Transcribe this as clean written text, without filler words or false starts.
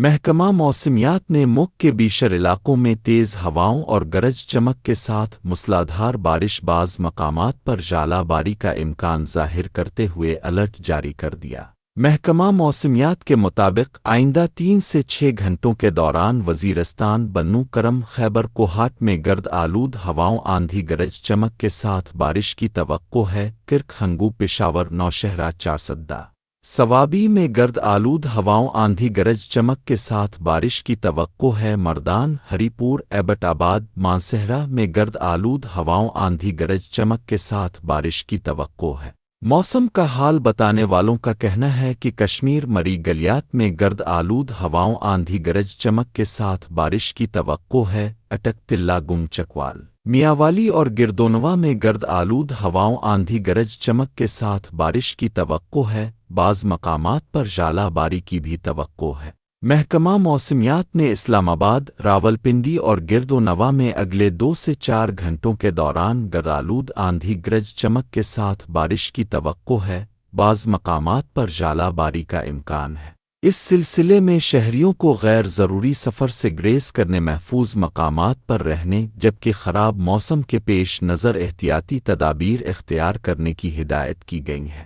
محکمہ موسمیات نے ملک کے بیشتر علاقوں میں تیز ہواؤں اور گرج چمک کے ساتھ موسلادھار بارش بعض مقامات پر ژالہ باری کا امکان ظاہر کرتے ہوئے الرٹ جاری کر دیا۔ محکمہ موسمیات کے مطابق آئندہ 3 سے 6 گھنٹوں کے دوران وزیرستان، بنو کرم، خیبر کوہاٹ میں گرد آلود ہواؤں، آندھی، گرج چمک کے ساتھ بارش کی توقع ہے۔ کرک، ہنگو، پشاور، نوشہرہ، چارسدہ، سوابی میں گرد آلود ہواؤں، آندھی، گرج چمک کے ساتھ بارش کی توقع ہے۔ مردان، ہری پور، ایبٹ آباد، مانسہرہ میں گرد آلود ہواؤں، آندھی، گرج چمک کے ساتھ بارش کی توقع ہے۔ موسم کا حال بتانے والوں کا کہنا ہے کہ کشمیر، مری گلیات میں گرد آلود ہواؤں، آندھی، گرج چمک کے ساتھ بارش کی توقع ہے۔ اٹک، تلہ گنگ، چکوال، میاوالی اور گردونوا میں گرد آلود ہواؤں، آندھی، گرج چمک کے ساتھ بارش کی توقع ہے۔ بعض مقامات پر ژالہ باری کی بھی توقع ہے۔ محکمہ موسمیات نے اسلام آباد، راولپنڈی اور گردونوا میں اگلے 2 سے 4 گھنٹوں کے دوران گرد آلود آندھی، گرج چمک کے ساتھ بارش کی توقع ہے۔ بعض مقامات پر ژالہ باری کا امکان ہے۔ اس سلسلے میں شہریوں کو غیر ضروری سفر سے گریز کرنے، محفوظ مقامات پر رہنے، جبکہ خراب موسم کے پیش نظر احتیاطی تدابیر اختیار کرنے کی ہدایت کی گئی ہے۔